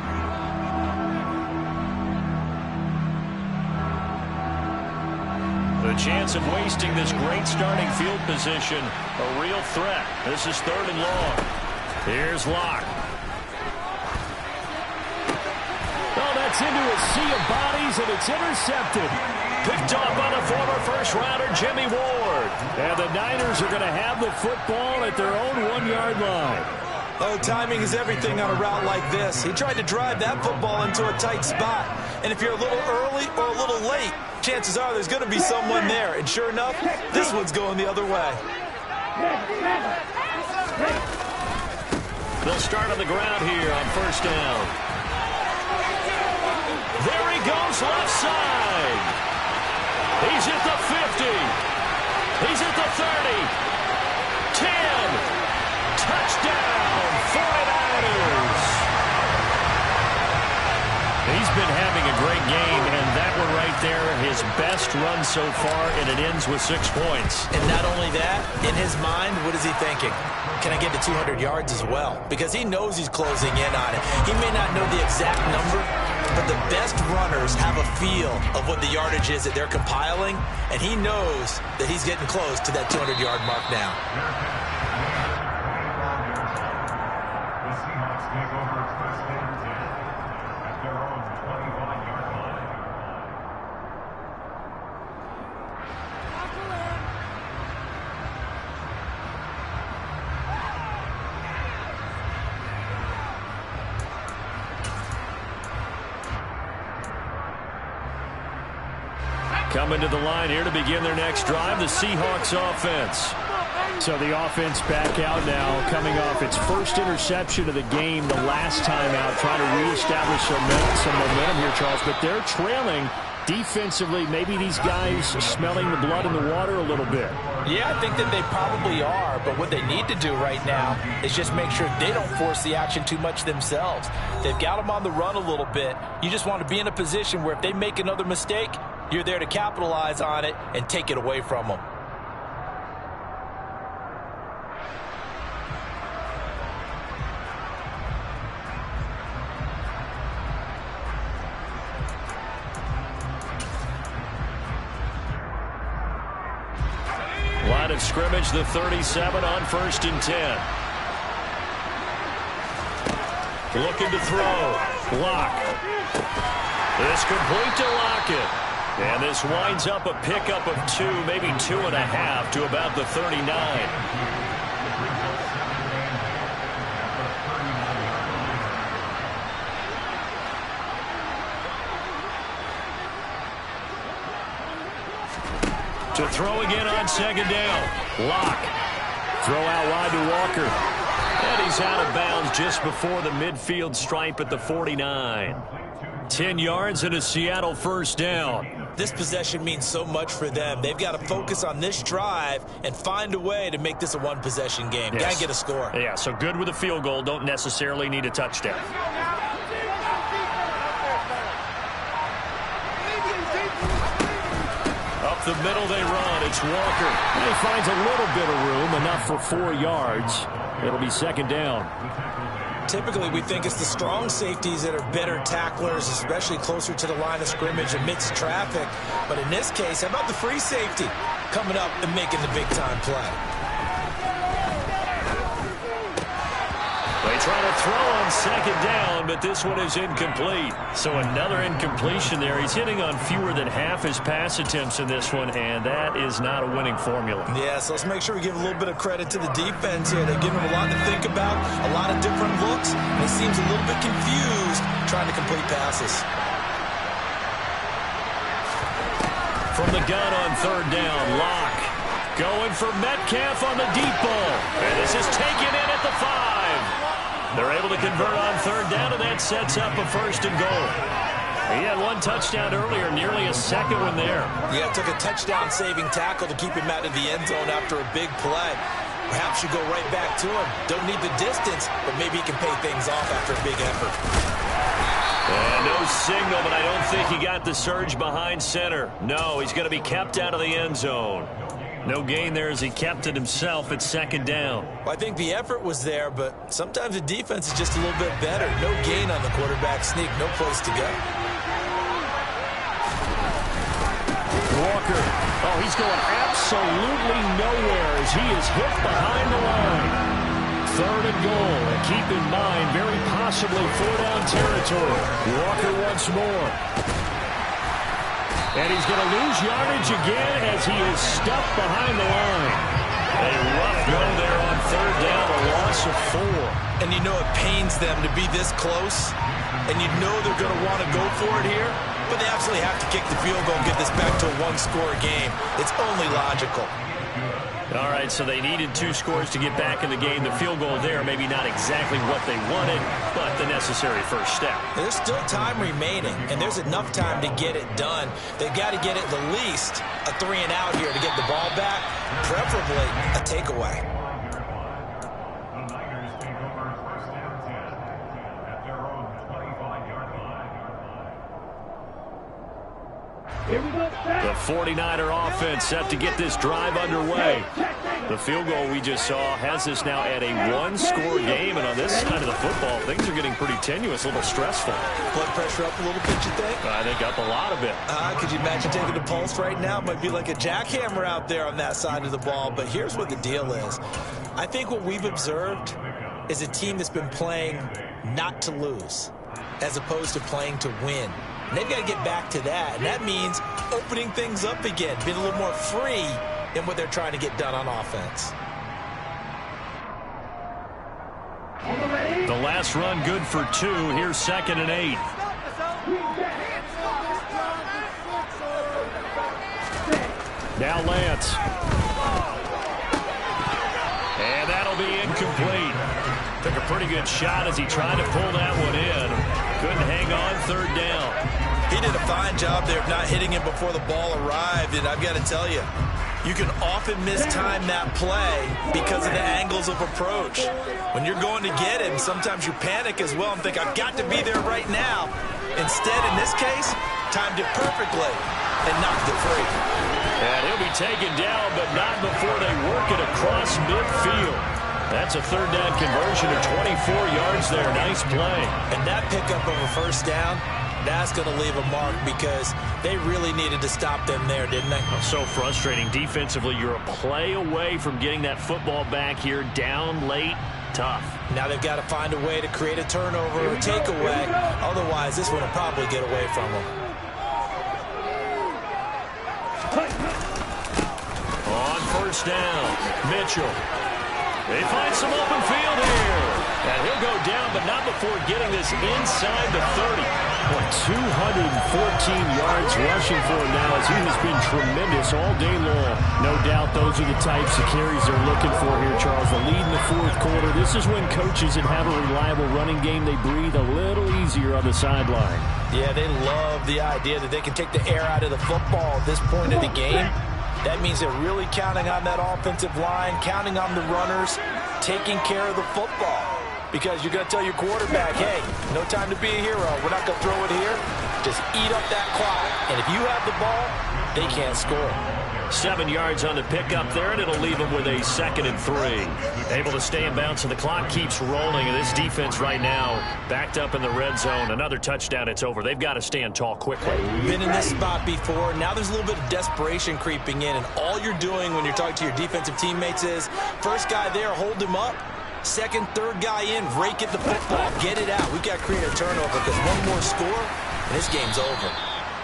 The chance of wasting this great starting field position, a real threat. This is 3rd and long. Here's Locke. Oh, that's into a sea of bodies, and it's intercepted. Picked off by the former first-rounder Jimmy Ward. And the Niners are going to have the football at their own 1-yard line. Oh, timing is everything on a route like this. He tried to drive that football into a tight spot. And if you're a little early or a little late, chances are there's going to be someone there. And sure enough, this one's going the other way. They'll start on the ground here on 1st down. There he goes, left side. He's at the 50. He's at the 30. 10. Touchdown, 49ers. He's been having a great game, and that one right there, his best run so far, and it ends with 6 points. And not only that, in his mind, what is he thinking? Can I get to 200 yards as well? Because he knows he's closing in on it. He may not know the exact number, but the best runners have a feel of what the yardage is that they're compiling, and he knows that he's getting close to that 200-yard mark now. Take over 1st and 10 at their own 25-yard line. Coming to the line here to begin their next drive, the Seahawks offense. So the offense back out now, coming off its first interception of the game the last time out, trying to reestablish some momentum here, Charles. But they're trailing defensively. Maybe these guys smelling the blood in the water a little bit. Yeah, I think that they probably are. But what they need to do right now is just make sure they don't force the action too much themselves. They've got them on the run a little bit. You just want to be in a position where if they make another mistake, you're there to capitalize on it and take it away from them. Line of scrimmage, the 37 on 1st and 10. Looking to throw. Locke. This complete to Lockett. And this winds up a pickup of 2, maybe 2.5 to about the 39. To throw again on 2nd down. Locke. Throw out wide to Walker. And he's out of bounds just before the midfield stripe at the 49. 10 yards and a Seattle 1st down. This possession means so much for them. They've got to focus on this drive and find a way to make this a one-possession game. Yes. Got to get a score. Yeah, so good with a field goal. Don't necessarily need a touchdown. Up the middle they run. It's Walker. And he finds a little bit of room, enough for 4 yards. It'll be 2nd down. Typically, we think it's the strong safeties that are better tacklers, especially closer to the line of scrimmage amidst traffic. But in this case, how about the free safety coming up and making the big-time play? They They try to throw on second down, but this one is incomplete. So another incompletion there. He's hitting on fewer than half his pass attempts in this one, and that is not a winning formula. Yeah, so let's make sure we give a little bit of credit to the defense here. They give him a lot to think about, a lot of different looks, and he seems a little bit confused trying to complete passes. From the gun on third down, Locke going for Metcalf on the deep ball. And this is taken in at the 5. They're able to convert on third down, and that sets up a 1st and goal. He had one touchdown earlier, nearly a second one there. Yeah, took a touchdown-saving tackle to keep him out of the end zone after a big play. Perhaps you go right back to him. Don't need the distance, but maybe he can pay things off after a big effort. And no signal, but I don't think he got the surge behind center. No, he's going to be kept out of the end zone. No gain there as he kept it himself at second down. Well, I think the effort was there, but sometimes the defense is just a little bit better. No gain on the quarterback sneak, no place to go. Walker, oh, he's going absolutely nowhere as he is hit behind the line. 3rd and goal, and keep in mind, very possibly 4-down territory. Walker once more. And he's going to lose yardage again as he is stuck behind the line. A rough go there on third down, a loss of 4. And you know it pains them to be this close, and you know they're going to want to go for it here, but they absolutely have to kick the field goal and get this back to a one-score game. It's only logical. All right, so they needed 2 scores to get back in the game. The field goal there, maybe not exactly what they wanted, but the necessary first step. There's still time remaining, and there's enough time to get it done. They've got to get at the least a 3-and-out here to get the ball back, preferably a takeaway. The Niners take over 1st and 10 at their own 25-yard line. The 49er offense set to get this drive underway. The field goal we just saw has us now at a 1-score game, and on this side of the football, things are getting pretty tenuous, a little stressful. Blood pressure up a little bit, you think? I think up a lot of it. Could you imagine taking the pulse right now? It might be like a jackhammer out there on that side of the ball, but here's what the deal is. I think what we've observed is a team that's been playing not to lose as opposed to playing to win. And they've got to get back to that, and that means opening things up again, being a little more free in what they're trying to get done on offense. The last run good for 2. Here's 2nd and 8. Now Lance. And that'll be incomplete. Took a pretty good shot as he tried to pull that one in. Couldn't hang on third down. He did a fine job there of not hitting him before the ball arrived, and I've got to tell you, you can often mistime that play because of the angles of approach. When you're going to get him, sometimes you panic as well and think, I've got to be there right now. Instead, in this case, timed it perfectly and knocked it free. And he'll be taken down, but not before they work it across midfield. That's a 3rd down conversion of 24 yards there. Nice play. And that pickup of a 1st down, that's going to leave a mark because they really needed to stop them there, didn't they? So frustrating. Defensively, you're a play away from getting that football back here. Down late, tough. Now they've got to find a way to create a turnover or a takeaway. Otherwise, this one will probably get away from them. On 1st down, Mitchell. They find some open field here. And he'll go down, but not before getting this inside the 30. 214 yards rushing for him now as he has been tremendous all day long. No doubt those are the types of carries they're looking for here, Charles. The lead in the 4th quarter. This is when coaches that have a reliable running game, they breathe a little easier on the sideline. Yeah, they love the idea that they can take the air out of the football at this point of the game. That means they're really counting on that offensive line, counting on the runners, taking care of the football. Because you're going to tell your quarterback, hey, no time to be a hero. We're not going to throw it here. Just eat up that clock. And if you have the ball, they can't score. 7 yards on the pickup there, and it'll leave them with a 2nd and 3. Able to stay in bounds, and the clock keeps rolling. And this defense right now backed up in the red zone. Another touchdown, it's over. They've got to stand tall quickly. Been in this spot before. Now there's a little bit of desperation creeping in, and all you're doing when you're talking to your defensive teammates is, first guy there, hold him up. Second, third guy in, rake at the football, get it out. We've got to create a turnover because one more score, and this game's over.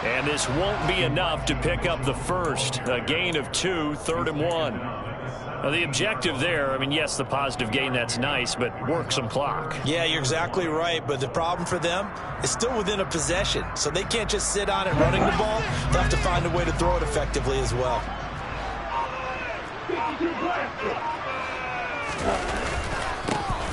And this won't be enough to pick up the first. A gain of 2, 3rd and 1. Now, the objective there, I mean, yes, the positive gain, that's nice, but work some clock. Yeah, you're exactly right, but the problem for them is still within a possession, so they can't just sit on it running the ball. They'll have to find a way to throw it effectively as well.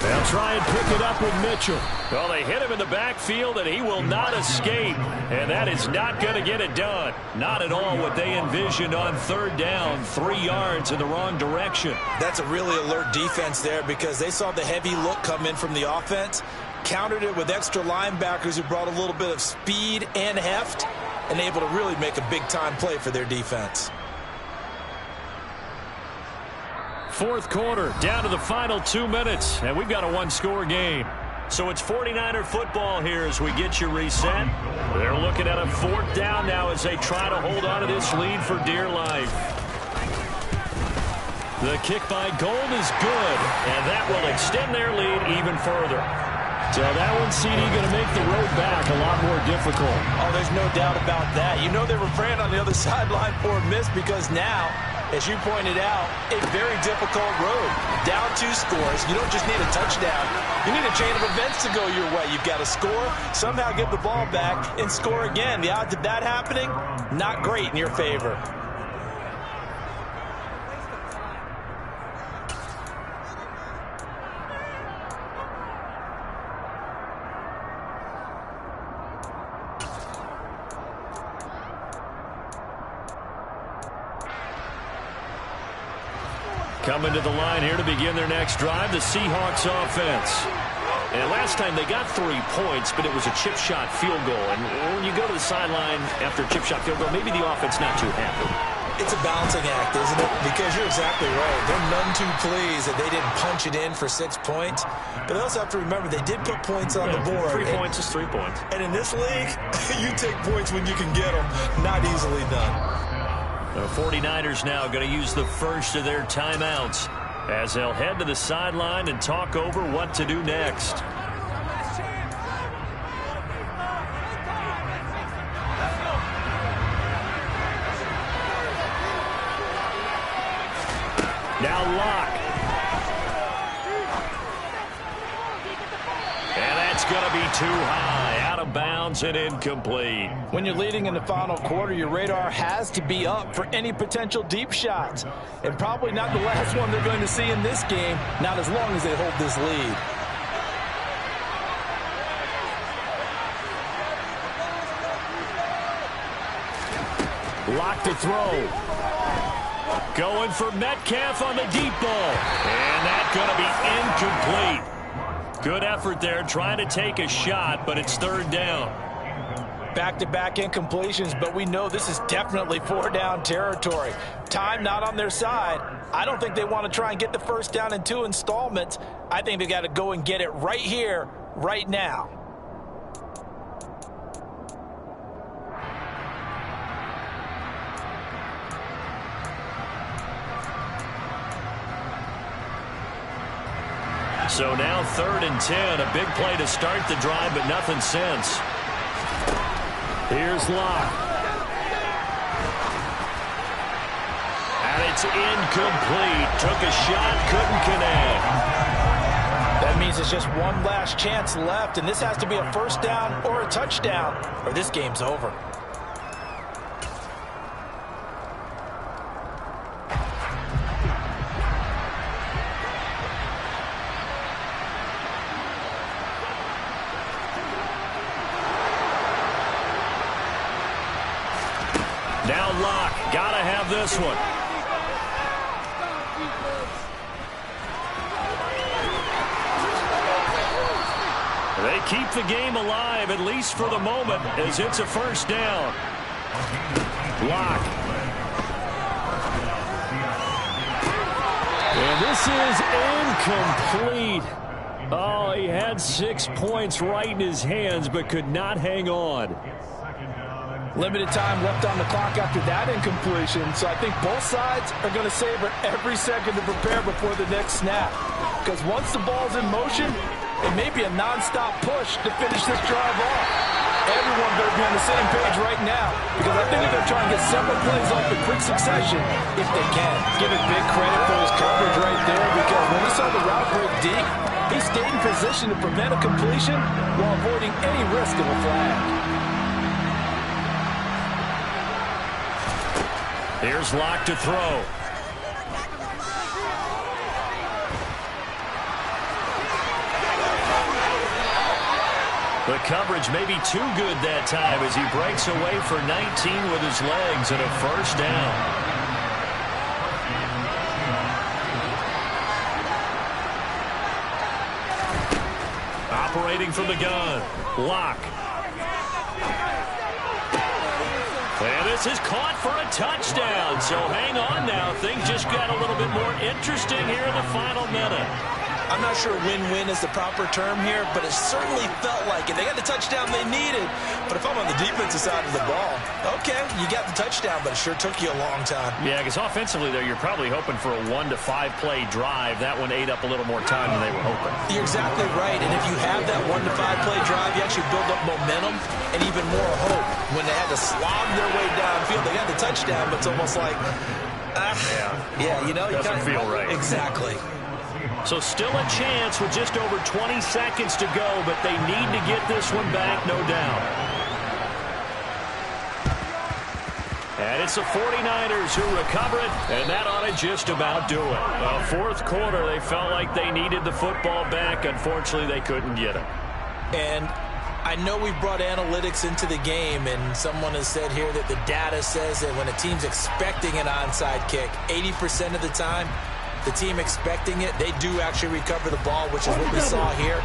They'll try and pick it up with Mitchell. Well, they hit him in the backfield, and he will not escape. And that is not going to get it done. Not at all what they envisioned on 3rd down. 3 yards in the wrong direction. That's a really alert defense there because they saw the heavy look come in from the offense, countered it with extra linebackers who brought a little bit of speed and heft, and able to really make a big-time play for their defense. 4th quarter, down to the final 2 minutes, and we've got a 1-score game. So it's 49er football here as we get you reset. They're looking at a 4th down now as they try to hold on to this lead for dear life. The kick by Gold is good, and that will extend their lead even further. So that one, CD, going to make the road back a lot more difficult. Oh, there's no doubt about that. You know they were praying on the other sideline for a miss because now, as you pointed out, a very difficult road. Down 2 scores. You don't just need a touchdown. You need a chain of events to go your way. You've got to score, somehow get the ball back, and score again. The odds of that happening, not great in your favor. Coming to the line here to begin their next drive, the Seahawks offense. And last time they got 3 points, but it was a chip shot field goal. And when you go to the sideline after a chip shot field goal, maybe the offense not too happy. It's a balancing act, isn't it? Because you're exactly right. They're none too pleased that they didn't punch it in for 6 points. But they also have to remember they did put points on the board. 3 points is 3 points. And in this league, you take points when you can get them. Not easily done. The 49ers now going to use the first of their timeouts as they'll head to the sideline and talk over what to do next. Now Locke. And that's going to be too high. Out of bounds and incomplete. When you're leading in the final quarter, your radar has to be up for any potential deep shots. And probably not the last one they're going to see in this game, not as long as they hold this lead. Lock to throw. Going for Metcalf on the deep ball. And that's going to be incomplete. Good effort there, trying to take a shot, but it's 3rd down. Back-to-back incompletions, but we know this is definitely 4-down territory. Time not on their side. I don't think they want to try and get the first down in 2 installments. I think they got to go and get it right here, right now. So now 3rd and 10, a big play to start the drive, but nothing since. Here's Locke. And it's incomplete. Took a shot, couldn't connect. That means it's just one last chance left, and this has to be a first down or a touchdown, or this game's over. Now Locke, gotta have this one. They keep the game alive, at least for the moment, as it's a first down. Locke. And this is incomplete. Oh, he had 6 points right in his hands, but could not hang on. Limited time left on the clock after that incompletion, so I think both sides are going to savor every second to prepare before the next snap. Because once the ball's in motion, it may be a non-stop push to finish this drive off. Everyone better be on the same page right now, because I think they're going to try and get several plays off in quick succession if they can. Give it big credit for his coverage right there, because when he saw the route break deep, he stayed in position to prevent a completion while avoiding any risk of a flag. Here's Locke to throw. The coverage may be too good that time as he breaks away for 19 with his legs and a first down. Operating from the gun, Locke. And this is caught for a touchdown. So hang on now. Things just got a little bit more interesting here in the final minute. I'm not sure win-win is the proper term here, but it certainly felt like it. They got the touchdown they needed, but if I'm on the defensive side of the ball, okay, you got the touchdown, but it sure took you a long time. Yeah, because offensively, though, you're probably hoping for a 1 to 5 play drive. That one ate up a little more time than they were hoping. You're exactly right, and if you have that 1 to 5 play drive, you actually build up momentum and even more hope. When they had to slog their way downfield, they got the touchdown, but it's almost like, yeah, you know, doesn't feel right. Exactly. So still a chance with just over 20 seconds to go, but they need to get this one back, no doubt. And it's the 49ers who recover it, and that ought to just about do it. Fourth quarter, they felt like they needed the football back. Unfortunately, they couldn't get it. And I know we've brought analytics into the game, and someone has said here that the data says that when a team's expecting an onside kick, 80% of the time, the team expecting it, they do actually recover the ball, which is what we saw here.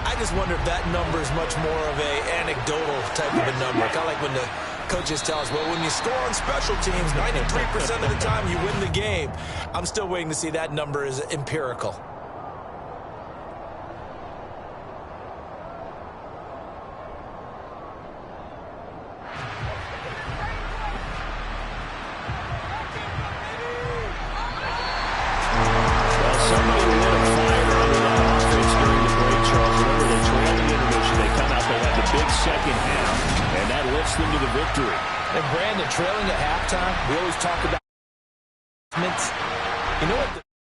I just wonder if that number is much more of a anecdotal type of a number. Kind of like when the coaches tell us, well, when you score on special teams, 93% of the time you win the game. I'm still waiting to see that number is empirical. Second half, and that lifts them to the victory. And Brandon, trailing at halftime, we always talk about, you know what?